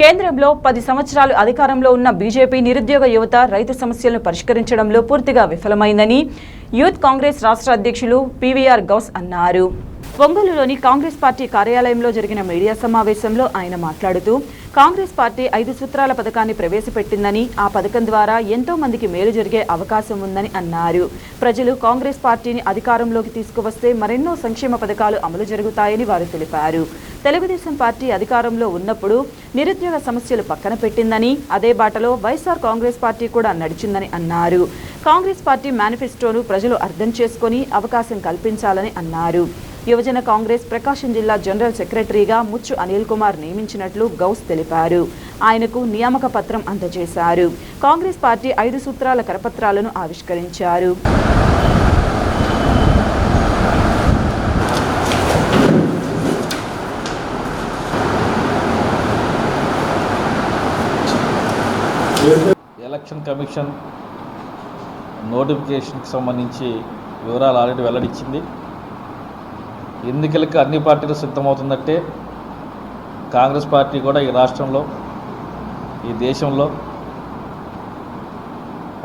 కేంద్రంలో 10 సంవత్సరాలు అధికారంలో ఉన్న బీజేపీ నిరుద్యోగ యువత రైతు సమస్యలను పరిష్కరించడంలో పూర్తిగా విఫలమైందని యూత్ కాంగ్రెస్ రాష్ట్ర అధ్యక్షులు పీవీఆర్ గౌస్ అన్నారు. ఒంగోలులోని కాంగ్రెస్ పార్టీ కార్యాలయంలో జరిగిన మీడియా సమావేశంలో ఆయన మాట్లాడుతూ కాంగ్రెస్ పార్టీ 5 సూత్రాల పథకాన్ని ప్రవేశపెట్టిందని ఆ పథకం ద్వారా ఎంతో మందికి మేలు జరిగే అవకాశం ఉందని అన్నారు. ప్రజలు కాంగ్రెస్ పార్టీని అధికారంలోకి తీసుకువస్తే మరెన్నో సంక్షేమ పథకాలు అమలు జరుగుతాయని వారు తెలిపారు. తెలుగుదేశం పార్టీ అధికారంలో ఉన్నప్పుడు నిరుద్యోగ సమస్యలు పక్కన పెట్టిందని అదే బాటలో వైఎస్ఆర్ కాంగ్రెస్ పార్టీ కూడా నడిచిందని అన్నారు. కాంగ్రెస్ పార్టీ మేనిఫెస్టోను ప్రజలు అర్థం చేసుకుని అవకాశం కల్పించాలని అన్నారు. యువజన కాంగ్రెస్ ప్రకాశం జిల్లా జనరల్ సెక్రటరీగా ముచ్చు అనిల్ కుమార్ నియమించినట్లు గౌస్ తెలిపారు. ఆయనకు నియామక పత్రం అందజేశారు. కాంగ్రెస్ పార్టీ 5 సూత్రాల కరపత్రాలను ఆవిష్కరించారు. ఎలక్షన్ కమిషన్ నోటిఫికేషన్కి సంబంధించి వివరాలు ఆల్రెడీ వెల్లడించింది. ఎన్నికలకు అన్ని పార్టీలు సిద్ధమవుతున్నట్టే కాంగ్రెస్ పార్టీ కూడా ఈ రాష్ట్రంలో ఈ దేశంలో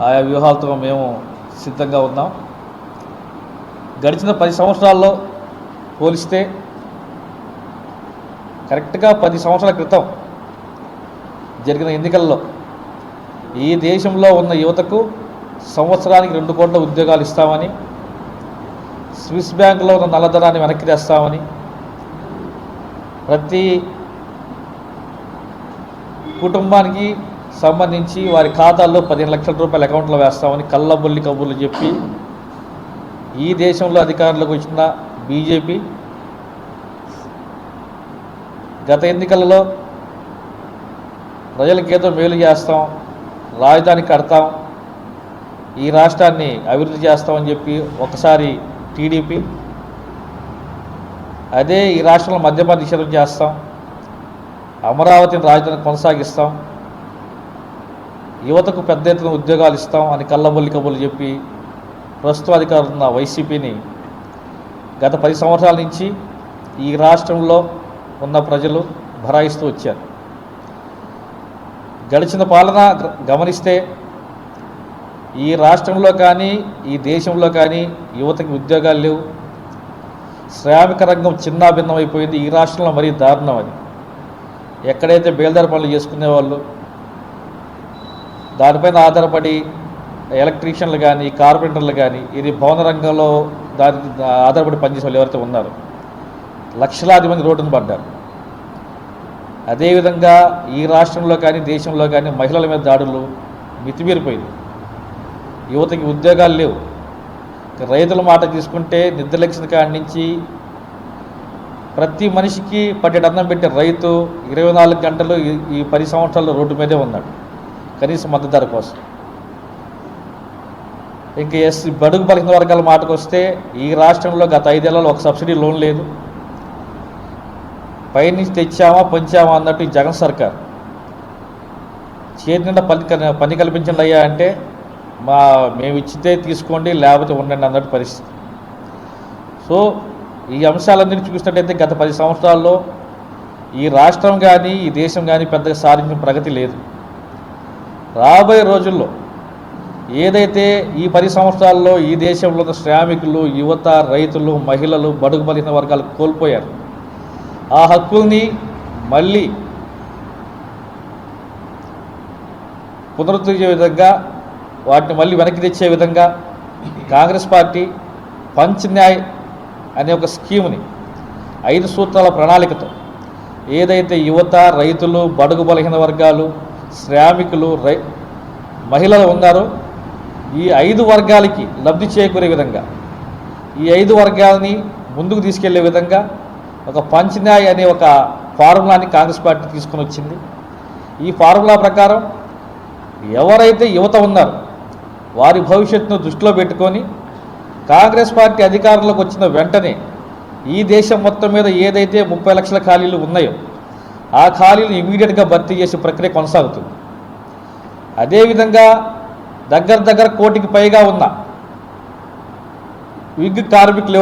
ఆయా వ్యూహాలతో మేము సిద్ధంగా ఉన్నాం. గడిచిన 10 సంవత్సరాల్లో పోలిస్తే కరెక్ట్గా 10 సంవత్సరాల క్రితం జరిగిన ఎన్నికల్లో ఈ దేశంలో ఉన్న యువతకు సంవత్సరానికి 2 కోట్ల ఉద్యోగాలు ఇస్తామని, స్విస్ బ్యాంకులో ఉన్న నల్లధనాన్ని వెనక్కి తెస్తామని, ప్రతి కుటుంబానికి సంబంధించి వారి ఖాతాల్లో 15 లక్షల రూపాయల అకౌంట్లో వేస్తామని కళ్ళబొల్లి కబుర్లు చెప్పి ఈ దేశంలో అధికారంలోకి వచ్చిన బీజేపీ గత ఎన్నికలలో ప్రజలకు ఏదో మేలు చేస్తాం, రాజధాని కడతాం, ఈ రాష్ట్రాన్ని అభివృద్ధి చేస్తామని చెప్పి ఒకసారి టీడీపీ, అదే ఈ రాష్ట్రంలో మద్యపాన నిషేధం చేస్తాం, అమరావతిని రాజధాని కొనసాగిస్తాం, యువతకు పెద్ద ఎత్తున ఉద్యోగాలు ఇస్తాం అని కళ్ళబొల్లి కబుర్లు చెప్పి ప్రస్తుత అధికారులు ఉన్న వైసీపీని గత 10 సంవత్సరాల నుంచి ఈ రాష్ట్రంలో ఉన్న ప్రజలు భరాయిస్తూ వచ్చారు. గడిచిన పాలన గమనిస్తే ఈ రాష్ట్రంలో కానీ ఈ దేశంలో కానీ యువతకి ఉద్యోగాలు లేవు. శ్రామిక రంగం చిన్నాభిన్నమైపోయింది. ఈ రాష్ట్రంలో మరీ దారుణం అది. ఎక్కడైతే బేల్దారి పనులు చేసుకునేవాళ్ళు దానిపైన ఆధారపడి ఎలక్ట్రీషియన్లు కానీ కార్పెంటర్లు కానీ ఇది భవన రంగంలో దానికి ఆధారపడి పనిచేసే వాళ్ళు ఎవరైతే ఉన్నారో లక్షలాది మంది రోడ్డును పడ్డారు. అదేవిధంగా ఈ రాష్ట్రంలో కానీ దేశంలో కానీ మహిళల మీద దాడులు మితిమీరిపోయింది. యువతకి ఉద్యోగాలు లేవు. రైతుల మాట తీసుకుంటే నిద్రలెక్కిన కాడి నుంచి ప్రతి మనిషికి పట్టెడు అన్నం పెట్టే రైతు 24 గంటలు ఈ 10 సంవత్సరాల్లో రోడ్డు మీదే ఉన్నాడు కనీస మద్దతు ధర కోసం. ఇంకా బడుగు బలహీన వర్గాల మాటకు వస్తే ఈ రాష్ట్రంలో గత 5 ఏళ్లలో ఒక సబ్సిడీ లోన్ లేదు. పైనుంచి తెచ్చామా పంచామా అన్నట్టు ఈ జగన్ సర్కార్ చేతి నిండా పని కల్పించండి అయ్యా అంటే మేము ఇచ్చితే తీసుకోండి లేకపోతే ఉండండి అన్నట్టు పరిస్థితి. సో ఈ అంశాలన్నింటినీ చూసినట్టయితే గత 10 సంవత్సరాల్లో ఈ రాష్ట్రం కానీ ఈ దేశం కానీ పెద్దగా సాధించిన ప్రగతి లేదు. రాబోయే రోజుల్లో ఏదైతే ఈ 10 సంవత్సరాల్లో ఈ దేశంలో ఉన్న శ్రామికులు, యువత, రైతులు, మహిళలు, బడుగు బలహీన వర్గాలు కోల్పోయారు, ఆ హక్కుల్ని మళ్ళీ పునరుద్ధరించే విధంగా వాటిని మళ్ళీ వెనక్కి తెచ్చే విధంగా కాంగ్రెస్ పార్టీ పంచ్ న్యాయ్ అనే ఒక స్కీమ్ని 5 సూత్రాల ప్రణాళికతో ఏదైతే యువత, రైతులు, బడుగు బలహీన వర్గాలు, శ్రామికులు, మహిళలు ఉన్నారో ఈ 5 వర్గాలకి లబ్ధి చేకూరే విధంగా ఈ 5 వర్గాలని ముందుకు తీసుకెళ్లే విధంగా ఒక పంచ్ న్యాయ్ అనే ఒక ఫార్ములాని కాంగ్రెస్ పార్టీ తీసుకొని వచ్చింది. ఈ ఫార్ములా ప్రకారం ఎవరైతే యువత ఉన్నారో వారి భవిష్యత్తును దృష్టిలో పెట్టుకొని కాంగ్రెస్ పార్టీ అధికారంలోకి వచ్చిన వెంటనే ఈ దేశం మొత్తం మీద ఏదైతే 30 లక్షల ఖాళీలు ఉన్నాయో ఆ ఖాళీలు ఇమీడియట్గా భర్తీ చేసే ప్రక్రియ కొనసాగుతుంది. అదేవిధంగా దగ్గర కోటికి పైగా ఉన్న గిగ్ కార్మికులు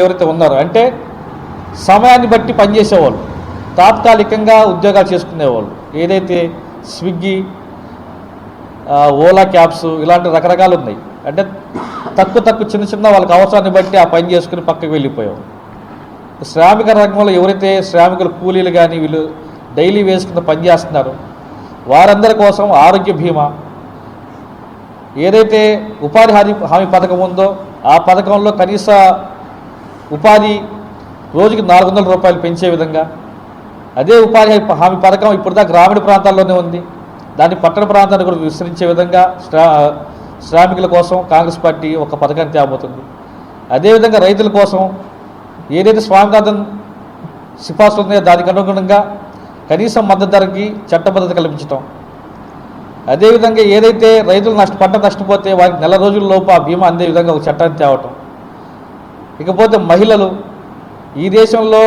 ఎవరైతే ఉన్నారో అంటే సమయాన్ని బట్టి పనిచేసేవాళ్ళు తాత్కాలికంగా ఉద్యోగాలు చేసుకునేవాళ్ళు. ఏదైతే స్విగ్గీ, ఓలా క్యాబ్స్ ఇలాంటి రకరకాలు ఉన్నాయి. అంటే తక్కువ చిన్న వాళ్ళకి అవసరాన్ని బట్టి ఆ పని చేసుకుని పక్కకి వెళ్ళిపోయేవాళ్ళు. శ్రామిక రంగంలో ఎవరైతే శ్రామికులు కూలీలు కానీ వీళ్ళు డైలీ వేస్ కింద పని చేస్తున్నారు వారందరి కోసం ఆరోగ్య బీమా, ఏదైతే ఉపాధి హామీ పథకం ఉందో ఆ పథకంలో కనీస ఉపాధి రోజుకి 400 రూపాయలు పెంచే విధంగా, అదే ఉపాధి హామీ పథకం ఇప్పుడు దాకా గ్రామీణ ప్రాంతాల్లోనే ఉంది, దాన్ని పట్టణ ప్రాంతాన్ని కూడా విస్తరించే విధంగా శ్రామికుల కోసం కాంగ్రెస్ పార్టీ ఒక పథకాన్ని తేబోతుంది. అదేవిధంగా రైతుల కోసం ఏదైతే స్వామినాథన్ సిఫార్సులు ఉన్నాయో దానికి అనుగుణంగా కనీస మద్దతు ధరకి చట్టబద్ధత కల్పించడం, అదేవిధంగా ఏదైతే రైతులు పంట నష్టపోతే వారికి నెల రోజుల్లోపు ఆ బీమా అందే విధంగా ఒక చట్టాన్ని తేవటం. ఇకపోతే మహిళలు, ఈ దేశంలో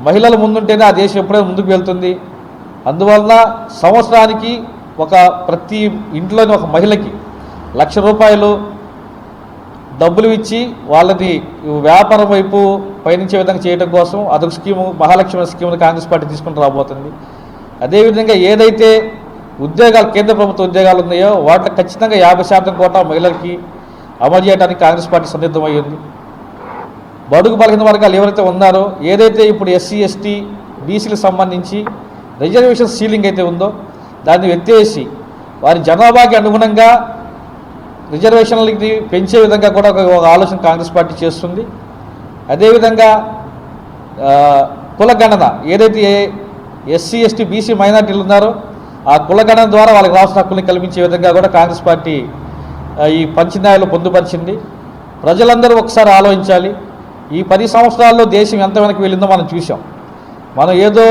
మహిళలు ముందుంటేనే ఆ దేశం ఎప్పుడైనా ముందుకు వెళ్తుంది. అందువలన సంవత్సరానికి ప్రతి ఇంట్లోని ఒక మహిళకి 1,00,000 రూపాయలు డబ్బులు ఇచ్చి వాళ్ళని వ్యాపారం వైపు పయనించే విధంగా చేయడం కోసం అదొక స్కీము, మహాలక్ష్మి స్కీమ్ని కాంగ్రెస్ పార్టీ తీసుకుని రాబోతుంది. అదేవిధంగా ఏదైతే ఉద్యోగాలు కేంద్ర ప్రభుత్వ ఉద్యోగాలు ఉన్నాయో వాటిలో ఖచ్చితంగా 50% కోటా మహిళలకి అమలు చేయడానికి కాంగ్రెస్ పార్టీ సంసిద్ధమైంది. బడుగు బలహీన వర్గాలు ఎవరైతే ఉన్నారో, ఏదైతే ఇప్పుడు ఎస్సీ ఎస్టీ బీసీలకు సంబంధించి రిజర్వేషన్ సీలింగ్ అయితే ఉందో దాన్ని ఎత్తేసి వారి జనాభాకి అనుగుణంగా రిజర్వేషన్లకి పెంచే విధంగా కూడా ఒక ఆలోచన కాంగ్రెస్ పార్టీ చేస్తుంది. అదేవిధంగా కులగణన, ఏదైతే ఎస్సీ ఎస్టీ బీసీ మైనార్టీలు ఉన్నారో ఆ కులగణన ద్వారా వాళ్ళకి రాష్ట్ర హక్కుల్ని కల్పించే విధంగా కూడా కాంగ్రెస్ పార్టీ ఈ పంచన్యాయాలు పొందుపరిచింది. ప్రజలందరూ ఒకసారి ఆలోచించాలి. ఈ 10 సంవత్సరాల్లో దేశం ఎంత వెనక్కి వెళ్ళిందో మనం చూసాం. మనం ఏదో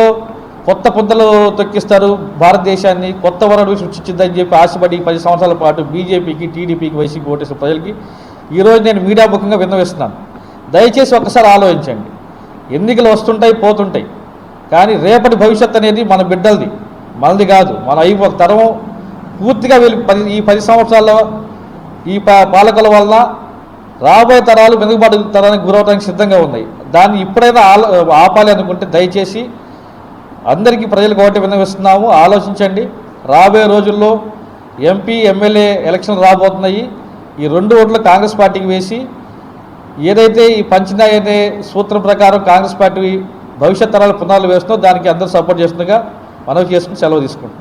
కొత్త పుంతలు తొక్కిస్తారు, భారతదేశాన్ని కొత్త వరడు సృష్టించిందని చెప్పి ఆశపడి 10 సంవత్సరాల పాటు బీజేపీకి, టీడీపీకి, వైసీపీ ఓటేసిన ప్రజలకి ఈరోజు నేను మీడియా ముఖంగా విన్నవిస్తున్నాను. దయచేసి ఒక్కసారి ఆలోచించండి. ఎన్నికలు వస్తుంటాయి, పోతుంటాయి, కానీ రేపటి భవిష్యత్తు అనేది మన బిడ్డలది, మనది కాదు. మన ఒక తరం పూర్తిగా ఈ 10 సంవత్సరాల్లో ఈ పాలకుల వలన రాబోయే తరాలు వెనుకబాటు తరానికి గురవడానికి సిద్ధంగా ఉన్నాయి. దాన్ని ఇప్పుడైనా ఆపాలి అనుకుంటే దయచేసి అందరికీ ప్రజలకు ఒకటి విన్నవిస్తున్నాము, ఆలోచించండి. రాబోయే రోజుల్లో ఎంపీ, ఎమ్మెల్యే ఎలక్షన్ రాబోతున్నాయి. ఈ 2 ఓట్లు కాంగ్రెస్ పార్టీకి వేసి ఏదైతే ఈ పంచన్యాయ అనే సూత్రం ప్రకారం కాంగ్రెస్ పార్టీ భవిష్యత్ తరాలు పునాదులు వేస్తుందో దానికి అందరూ సపోర్ట్ చేస్తుండగా మనవి చేసుకుని సెలవు తీసుకుంటున్నాం.